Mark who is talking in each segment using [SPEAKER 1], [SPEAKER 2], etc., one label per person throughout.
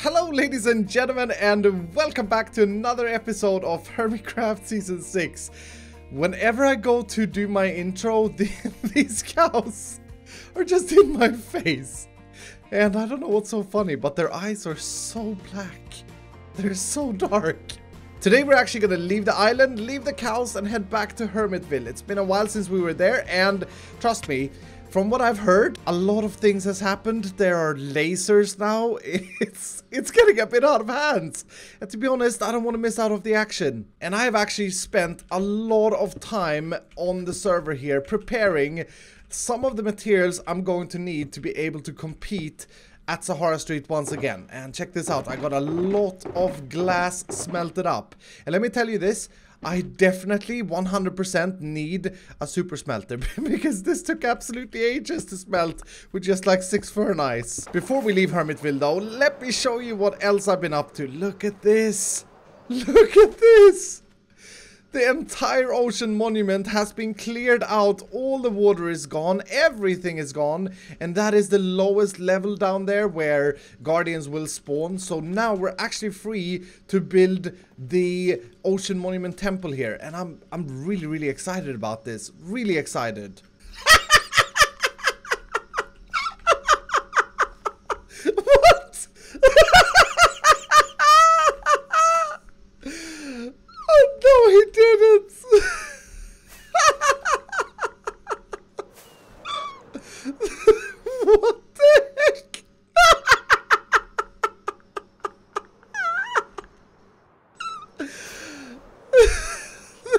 [SPEAKER 1] Hello ladies and gentlemen, and welcome back to another episode of Hermitcraft Season 6. Whenever I go to do my intro, these cows are just in my face. And I don't know what's so funny, but their eyes are so black. They're so dark. Today we're actually gonna leave the island, leave the cows, and head back to Hermitville. It's been a while since we were there, and trust me, from what I've heard, a lot of things has happened. There are lasers now. It's getting a bit out of hand. And to be honest, I don't want to miss out of the action. And I have actually spent a lot of time on the server here preparing some of the materials I'm going to need to be able to compete at Sahara Street once again. And check this out. I got a lot of glass smelted up. And let me tell you this. I definitely 100% need a super smelter because this took absolutely ages to smelt with just like 6 furnace. Before we leave Hermitville though, let me show you what else I've been up to. Look at this. Look at this. The entire ocean monument has been cleared out. All the water is gone. Everything is gone. And that is the lowest level down there where guardians will spawn. So now we're actually free to build the ocean monument temple here. And I'm really excited about this. Really excited. What? Oh no, he didn't! What the heck?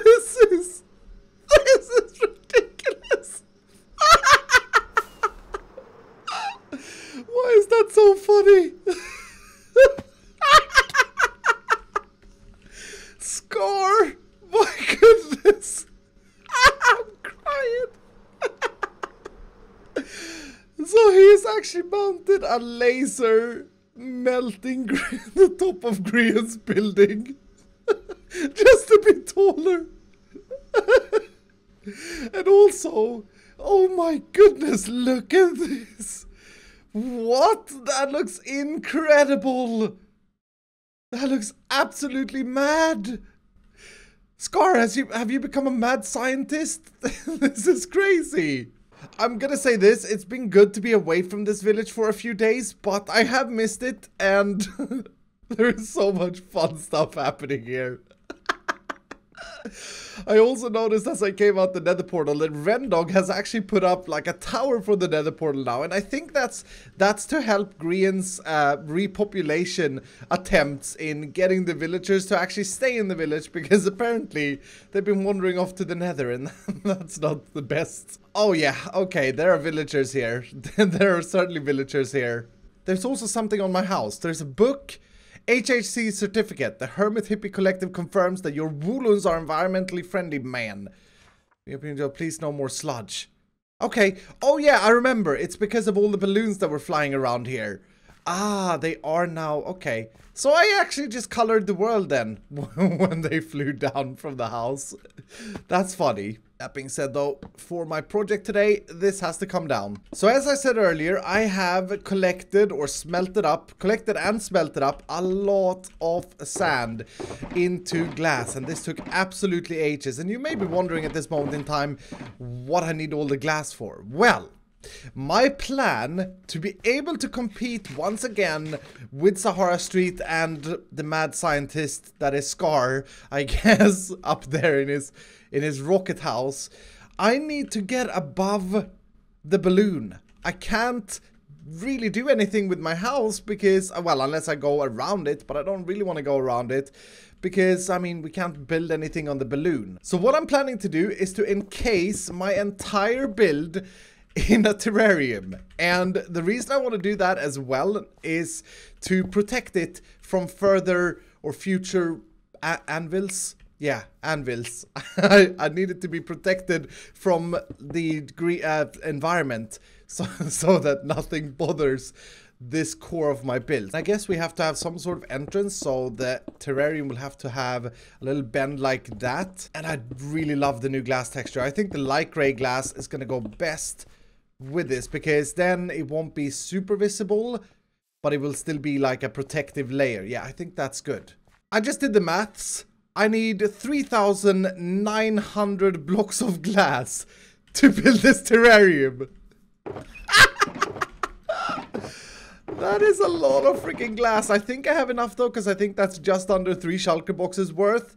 [SPEAKER 1] This is ridiculous. Why is that so funny? Score! My goodness! I'm crying! So he's actually mounted a laser melting the top of Grian's building just to be taller. And also, oh my goodness, look at this! What? That looks incredible! That looks absolutely mad. Scar, have you become a mad scientist? This is crazy. I'm gonna say this, it's been good to be away from this village for a few days, but I have missed it, and there is so much fun stuff happening here. I also noticed as I came out the nether portal that Rendog has actually put up like a tower for the nether portal now, and I think that's to help Grian's repopulation attempts in getting the villagers to actually stay in the village, because apparently they've been wandering off to the nether, and that's not the best. Oh yeah, okay, there are villagers here. There are certainly villagers here. There's also something on my house. There's a book. HHC certificate. The Hermit Hippie Collective confirms that your woolens are environmentally friendly, man. Please no more sludge. Okay. Oh yeah, I remember. It's because of all the balloons that were flying around here. Ah, they are now. Okay. So I actually just colored the world then when they flew down from the house. That's funny. That being said though, for my project today, this has to come down. So as I said earlier, I have collected and smelted up a lot of sand into glass. And this took absolutely ages. And you may be wondering at this moment in time what I need all the glass for. Well, my plan to be able to compete once again with Sahara Street and the mad scientist that is Scar, I guess, up there in his rocket house, I need to get above the balloon. I can't really do anything with my house because, well, unless I go around it, but I don't really want to go around it because, I mean, we can't build anything on the balloon. So what I'm planning to do is to encase my entire build in a terrarium, and the reason I want to do that as well is to protect it from further or future anvils. Yeah, anvils. I need it to be protected from the environment so that nothing bothers this core of my build. I guess we have to have some sort of entrance, so the terrarium will have to have a little bend like that. And I really love the new glass texture. I think the light gray glass is going to go best with this, because then it won't be super visible but it will still be like a protective layer. Yeah, I think that's good. I just did the maths. I need 3,900 blocks of glass to build this terrarium. That is a lot of freaking glass. I think I have enough though, because I think that's just under 3 shulker boxes worth.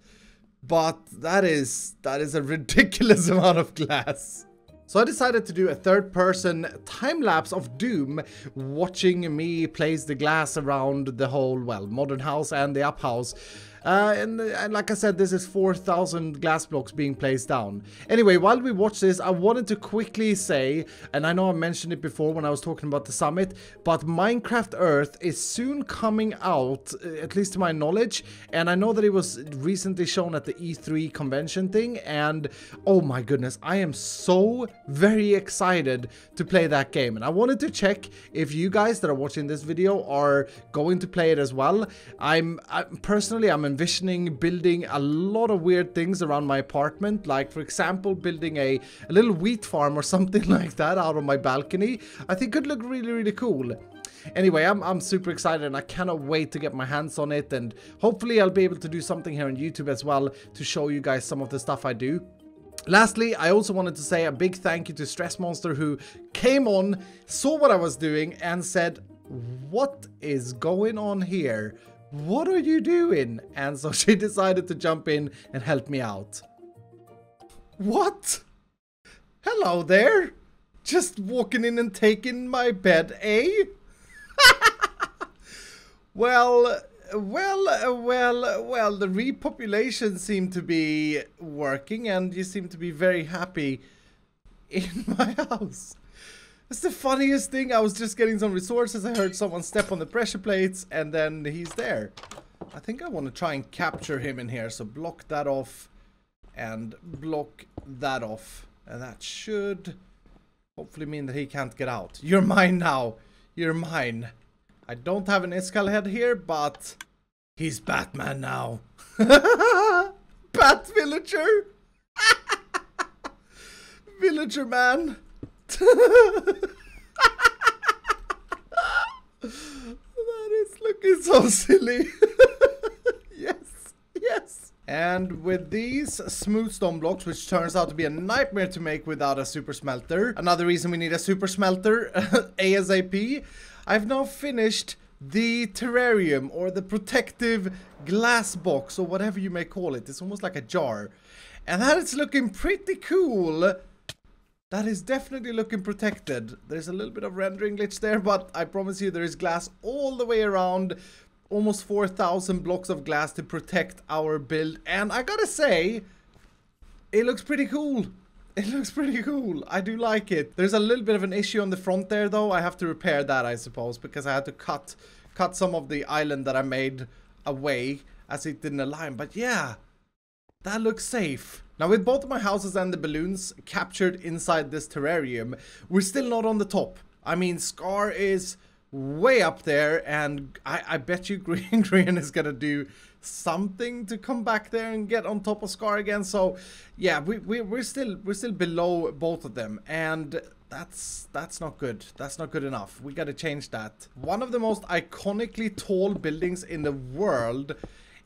[SPEAKER 1] But that is a ridiculous amount of glass. So I decided to do a third-person time-lapse of Doom, watching me place the glass around the whole, well, modern house and the up house. And like I said, this is 4,000 glass blocks being placed down. Anyway, while we watch this, I wanted to quickly say, and I know I mentioned it before when I was talking about the summit, but Minecraft Earth is soon coming out, at least to my knowledge. And I know that it was recently shown at the E3 convention thing. And oh my goodness, I am so very excited to play that game. And I wanted to check if you guys that are watching this video are going to play it as well. I'm envisioning building a lot of weird things around my apartment, like for example building a little wheat farm or something like that out on my balcony. I think could look really cool. Anyway, I'm super excited and I cannot wait to get my hands on it, and hopefully I'll be able to do something here on YouTube as well to show you guys some of the stuff I do. Lastly, I also wanted to say a big thank you to Stress Monster, who came on, saw what I was doing and said, "What is going on here? What are you doing?" And so she decided to jump in and help me out. What? Hello there. Just walking in and taking my bed, eh? Well, the repopulation seemed to be working and you seem to be very happy in my house. It's the funniest thing. I was just getting some resources. I heard someone step on the pressure plates and then he's there. I think I want to try and capture him in here. So block that off and block that off. And that should hopefully mean that he can't get out. You're mine now. You're mine. I don't have an Iskall head here, but he's Batman now. Bat villager. Villager man. That is looking so silly. Yes. And with these smooth stone blocks, which turns out to be a nightmare to make without a super smelter, another reason we need a super smelter ASAP, I've now finished the terrarium, or the protective glass box, or whatever you may call it. It's almost like a jar, and that is looking pretty cool. That is definitely looking protected. There's a little bit of rendering glitch there, but I promise you there is glass all the way around. Almost 4,000 blocks of glass to protect our build. And I gotta say, it looks pretty cool. It looks pretty cool. I do like it. There's a little bit of an issue on the front there, though. I have to repair that, I suppose, because I had to cut some of the island that I made away as it didn't align. But yeah, that looks safe. Now, with both of my houses and the balloons captured inside this terrarium, we're still not on the top. I mean, Scar is way up there, and I bet you Green is gonna do something to come back there and get on top of Scar again. So yeah, we're still below both of them, and that's not good. That's not good enough. We gotta change that. One of the most iconically tall buildings in the world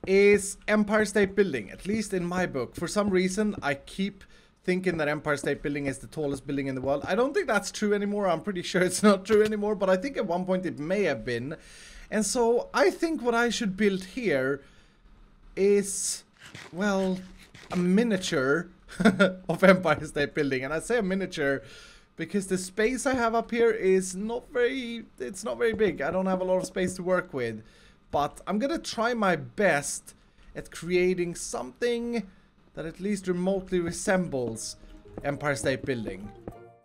[SPEAKER 1] is Empire State Building, at least in my book. For some reason, I keep thinking that Empire State Building is the tallest building in the world. I don't think that's true anymore. I'm pretty sure it's not true anymore, but I think at one point it may have been. And so I think what I should build here is, well, a miniature of Empire State Building. And I say a miniature because the space I have up here is not very big. I don't have a lot of space to work with. But I'm gonna try my best at creating something that at least remotely resembles Empire State Building.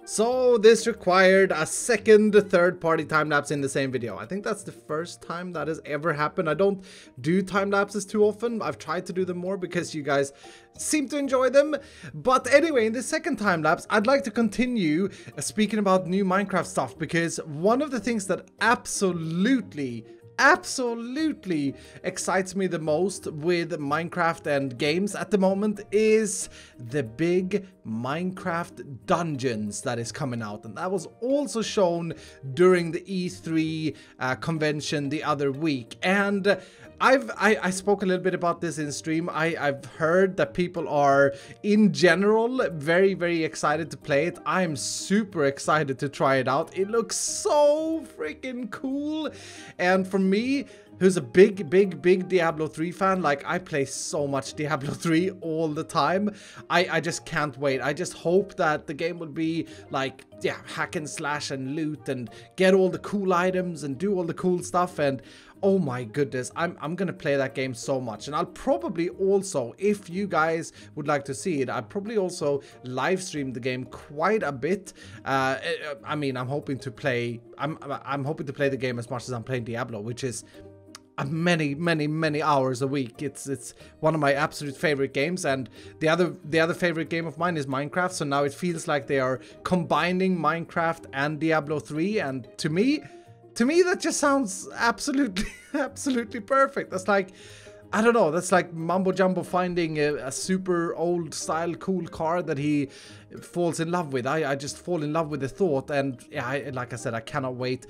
[SPEAKER 1] So this required a second third-party time-lapse in the same video. I think that's the first time that has ever happened. I don't do time-lapses too often. I've tried to do them more because you guys seem to enjoy them. But anyway, in the second time-lapse, I'd like to continue speaking about new Minecraft stuff, because one of the things that absolutely absolutely excites me the most with Minecraft and games at the moment is the big Minecraft Dungeons that is coming out, and that was also shown during the E3 convention the other week. And I spoke a little bit about this in stream. I've heard that people are, in general, very, very excited to play it. I'm super excited to try it out. It looks so freaking cool. And for me, who's a big Diablo 3 fan, like, I play so much Diablo 3 all the time. I just can't wait. I just hope that the game will be like, yeah, hack and slash and loot and get all the cool items and do all the cool stuff. And oh my goodness, I'm gonna play that game so much. And I'll probably also, if you guys would like to see it, I'll probably also live stream the game quite a bit. I mean, I'm hoping to play the game as much as I'm playing Diablo, which is many hours a week. It's one of my absolute favorite games, and the other favorite game of mine is Minecraft. So now it feels like they are combining Minecraft and Diablo 3, and to me that just sounds absolutely perfect. That's like, I don't know, that's like Mumbo Jumbo finding a super old style cool car that he falls in love with. I just fall in love with the thought, and yeah, like I said, I cannot wait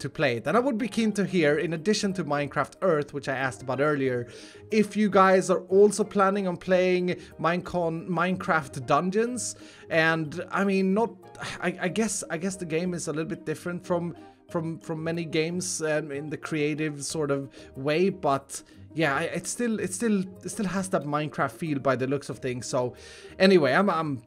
[SPEAKER 1] to play it. And I would be keen to hear, in addition to Minecraft Earth, which I asked about earlier, if you guys are also planning on playing Minecraft Dungeons. And I mean, I guess the game is a little bit different from many games in the creative sort of way, but yeah, it still has that Minecraft feel by the looks of things. So anyway, I'm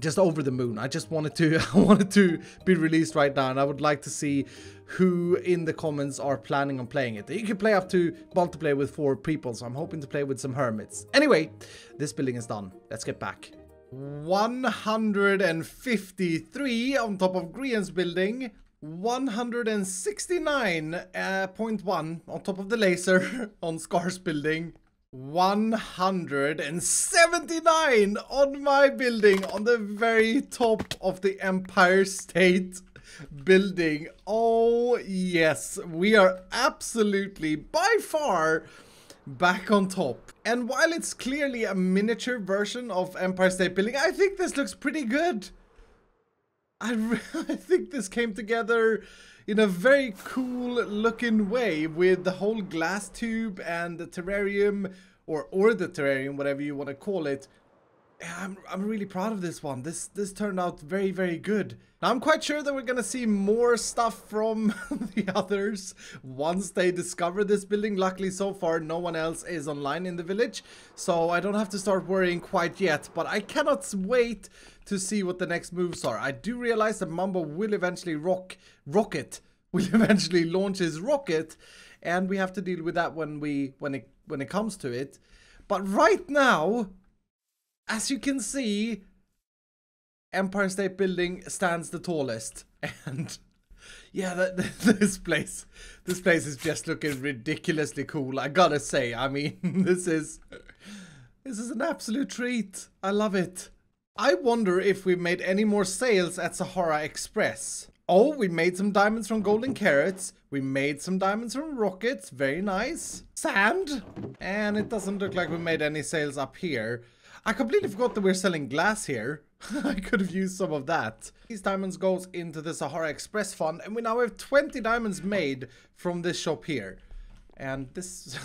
[SPEAKER 1] just over the moon. I just wanted to be released right now, and I would like to see who in the comments are planning on playing it. You can play up to multiplayer with 4 people, so I'm hoping to play with some hermits. Anyway, this building is done. Let's get back. 153 on top of Grian's building. 169.1 on top of the laser on Scar's building. 179 on my building on the very top of the Empire State building. Oh yes, we are absolutely by far back on top. And while it's clearly a miniature version of Empire State Building, I think this looks pretty good. I think this came together in a very cool looking way with the whole glass tube and the terrarium, or the terrarium, whatever you want to call it. I'm really proud of this one. This turned out very, very good. Now, I'm quite sure that we're gonna see more stuff from the others once they discover this building. Luckily, so far, no one else is online in the village, so I don't have to start worrying quite yet, but I cannot wait to see what the next moves are. I do realize that Mumbo will eventually launch his rocket, and we have to deal with that when it comes to it. But right now, as you can see, Empire State Building stands the tallest. And yeah, this place is just looking ridiculously cool, I gotta say. I mean, this is an absolute treat. I love it. I wonder if we made any more sales at Sahara Express. Oh, we made some diamonds from golden carrots. We made some diamonds from rockets. Very nice. Sand. And it doesn't look like we made any sales up here. I completely forgot that we're selling glass here. I could have used some of that. These diamonds goes into the Sahara Express fund, and we now have 20 diamonds made from this shop here. And this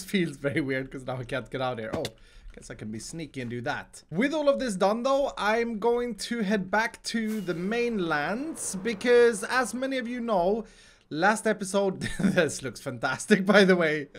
[SPEAKER 1] feels very weird because now I can't get out here. Oh, guess I can be sneaky and do that. With all of this done though, I'm going to head back to the mainlands because, as many of you know, last episode, this looks fantastic by the way.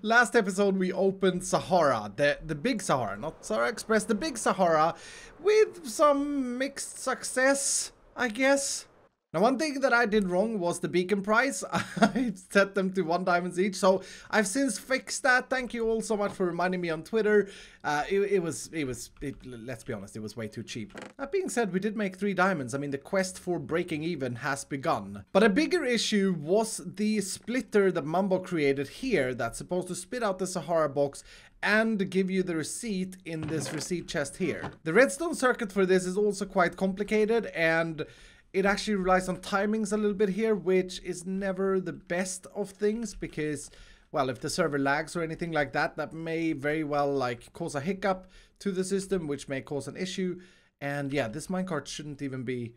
[SPEAKER 1] Last episode we opened Sahara, the big Sahara, not Sahara Express, the big Sahara, with some mixed success, I guess. Now, one thing that I did wrong was the beacon price. I set them to 1 diamond each, so I've since fixed that. Thank you all so much for reminding me on Twitter. Let's be honest, it was way too cheap. That being said, we did make 3 diamonds. I mean, the quest for breaking even has begun. But a bigger issue was the splitter that Mumbo created here that's supposed to spit out the Sahara box and give you the receipt in this receipt chest here. The redstone circuit for this is also quite complicated, and it actually relies on timings a little bit here, which is never the best of things because, well, if the server lags or anything like that, that may very well like cause a hiccup to the system, which may cause an issue. And yeah, this minecart shouldn't even be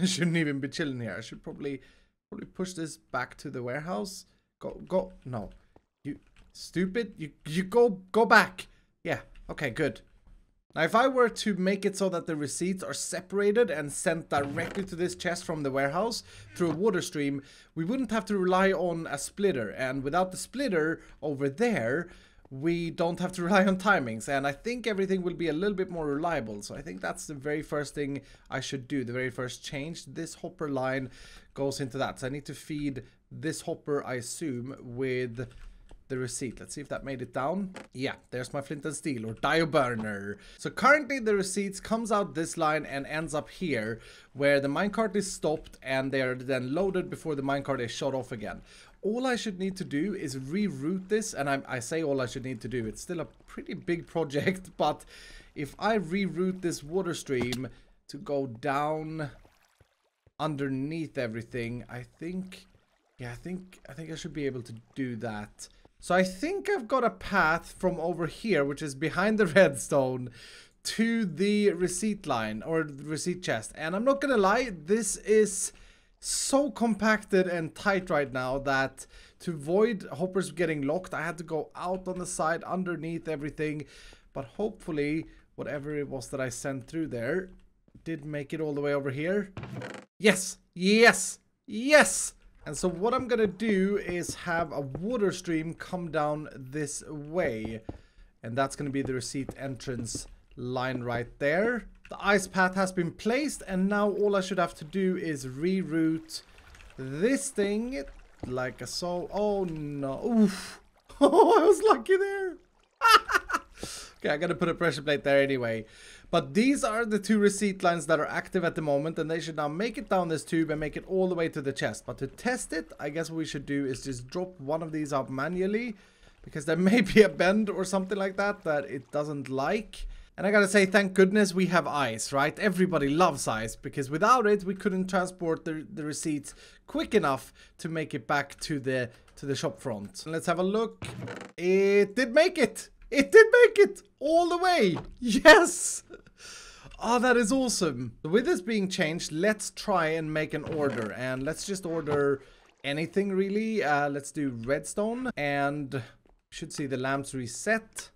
[SPEAKER 1] chilling here. I should probably push this back to the warehouse. Go. No, you stupid. You go back. Yeah. Okay. Good. Now, if I were to make it so that the receipts are separated and sent directly to this chest from the warehouse through a water stream, we wouldn't have to rely on a splitter. And without the splitter over there, we don't have to rely on timings. And I think everything will be a little bit more reliable. So I think that's the very first thing I should do. The very first change. This hopper line goes into that. So I need to feed this hopper, I assume, with the receipt. Let's see if that made it down. Yeah, there's my flint and steel, or dio burner. So currently the receipts comes out this line and ends up here where the minecart is stopped and they are then loaded before the minecart is shut off again. All I should need to do is reroute this, and I say all I should need to do. It's still a pretty big project, but if I reroute this water stream to go down underneath everything, I think I should be able to do that. So I think I've got a path from over here, which is behind the redstone, to the receipt line, or the receipt chest. And I'm not gonna lie, this is so compacted and tight right now that to avoid hoppers getting locked, I had to go out on the side underneath everything. But hopefully, whatever it was that I sent through there did make it all the way over here. Yes! Yes! Yes! And so what I'm gonna do is have a water stream come down this way. And that's gonna be the receipt entrance line right there. The ice path has been placed, and now all I should have to do is reroute this thing like so. Oh no. Oof. Oh, I was lucky there. Okay, I gotta put a pressure plate there anyway. But these are the two receipt lines that are active at the moment, and they should now make it down this tube and make it all the way to the chest. But to test it, I guess what we should do is just drop one of these up manually, because there may be a bend or something like that that it doesn't like. And I gotta say, thank goodness we have ice, right? Everybody loves ice, because without it, we couldn't transport the receipts quick enough to make it back to the shop front. Let's have a look. It did make it! It did make it all the way. Yes. Oh, that is awesome. So with this being changed, let's try and make an order. And let's just order anything really. Let's do redstone. And should see the lamps reset.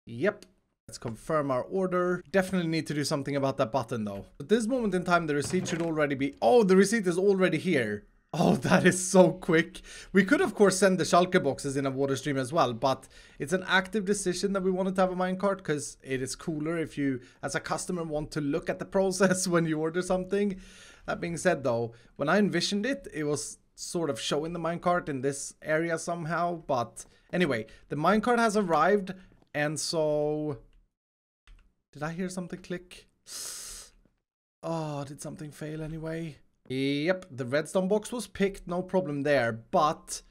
[SPEAKER 1] Yep. Let's confirm our order. Definitely need to do something about that button though. At this moment in time, the receipt should already be... Oh, the receipt is already here. Oh, that is so quick. We could, of course, send the shulker boxes in a water stream as well, but it's an active decision that we wanted to have a minecart because it is cooler if you, as a customer, want to look at the process when you order something. That being said, though, when I envisioned it, it was sort of showing the minecart in this area somehow. But anyway, the minecart has arrived, and so... Did I hear something click? Oh, did something fail anyway? Yep, the redstone box was picked, no problem there, but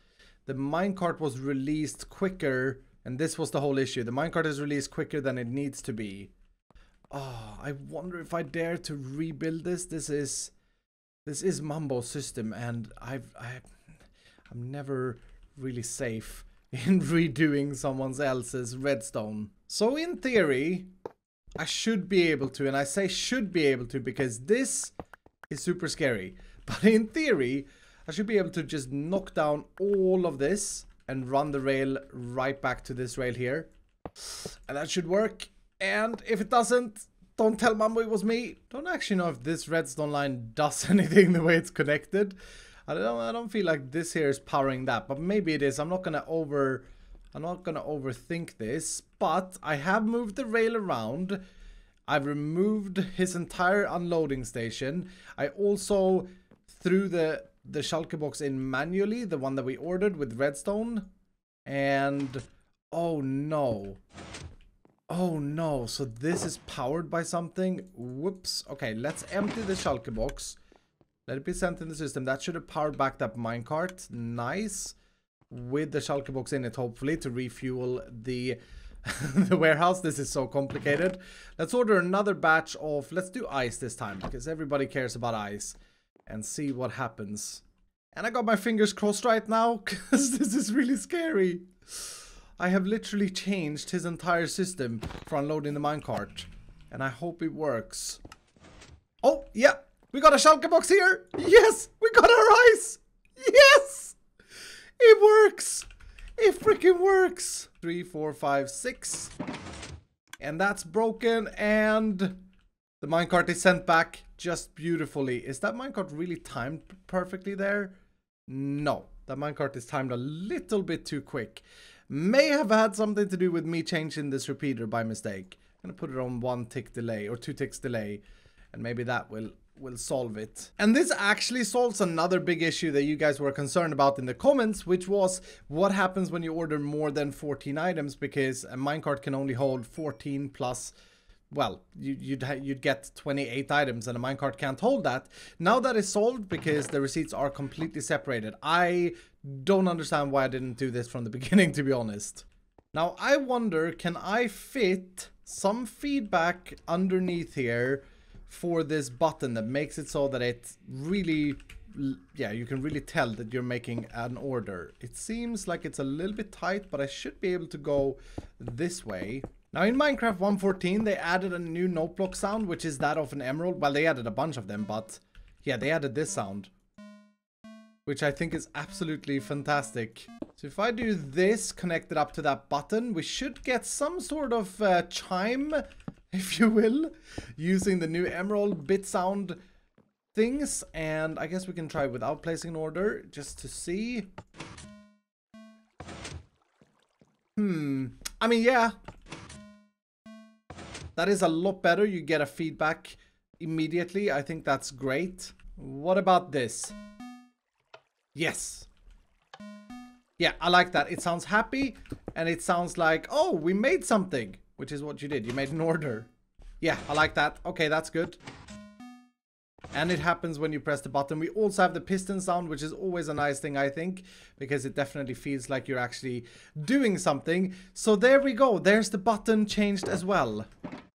[SPEAKER 1] the minecart was released quicker, and this was the whole issue. The minecart is released quicker than it needs to be. Oh, I wonder if I dare to rebuild this. This is Mumbo's system, and I'm never really safe in redoing someone else's redstone. So in theory, I should be able to, and I say should be able to because this is super scary. But in theory, I should be able to just knock down all of this and run the rail right back to this rail here. And that should work. And if it doesn't, don't tell Mumbo it was me. Don't actually know if this redstone line does anything the way it's connected. I don't feel like this here is powering that, but maybe it is. I'm not gonna overthink this, but I have moved the rail around. I've removed his entire unloading station. I also threw the shulker box in manually, the one that we ordered with redstone. And oh no. Oh no, so this is powered by something. Whoops. Okay, let's empty the shulker box. Let it be sent in the system. That should have powered back that minecart. Nice. With the shulker box in it, hopefully, to refuel the the warehouse. This is so complicated. Let's order another batch of... Let's do ice this time, because everybody cares about ice. and see what happens. And I got my fingers crossed right now, because this is really scary. I have literally changed his entire system for unloading the minecart. And I hope it works. Oh, yeah. We got a shulker box here. Yes, we got our ice. Yes. It works. It freaking works. 3, 4, 5, 6. And that's broken. And the minecart is sent back just beautifully. Is that minecart really timed perfectly there? No. That minecart is timed a little bit too quick. May have had something to do with me changing this repeater by mistake. I'm gonna put it on 1 tick delay or 2 ticks delay, and maybe that will solve it. And this actually solves another big issue that you guys were concerned about in the comments, which was what happens when you order more than 14 items, because a minecart can only hold 14 plus, well, you'd get 28 items, and a minecart can't hold that. Now that is solved because the receipts are completely separated. I don't understand why I didn't do this from the beginning, to be honest. Now I wonder, can I fit some feedback underneath here for this button that makes it so that it really, yeah, you can really tell that you're making an order. It seems like it's a little bit tight, but I should be able to go this way. Now in Minecraft 1.14 they added a new note block sound, which is that of an emerald. Well, they added a bunch of them, but yeah, they added this sound, which I think is absolutely fantastic. So if I do this connected up to that button, we should get some sort of chime, if you will, using the new emerald bit sound things. And I guess we can try without placing an order just to see. I mean, yeah, that is a lot better. You get a feedback immediately. I think that's great. What about this? Yes. Yeah, I like that. It sounds happy, and it sounds like, oh, we made something, which is what you did. You made an order. Yeah, I like that. Okay, that's good. And it happens when you press the button. We also have the piston sound, which is always a nice thing, I think, because it definitely feels like you're actually doing something. So there we go. There's the button changed as well.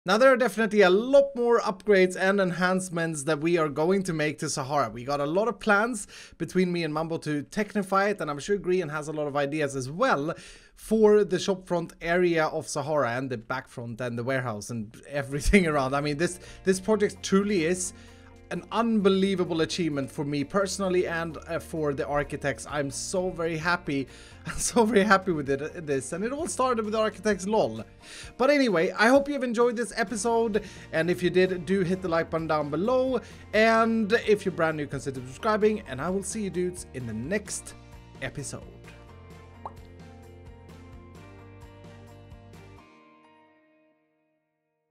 [SPEAKER 1] Now there are definitely a lot more upgrades and enhancements that we are going to make to Sahara. We got a lot of plans between me and Mambo to technify it, and I'm sure Grian has a lot of ideas as well for the shopfront area of Sahara and the back front and the warehouse and everything around. I mean, this project truly is an unbelievable achievement for me personally and for the architects. I'm so very happy. I'm so very happy with this, and it all started with Architects LOL. But anyway, I hope you've enjoyed this episode, and if you did, do hit the like button down below, and if you're brand new, consider subscribing, and I will see you dudes in the next episode.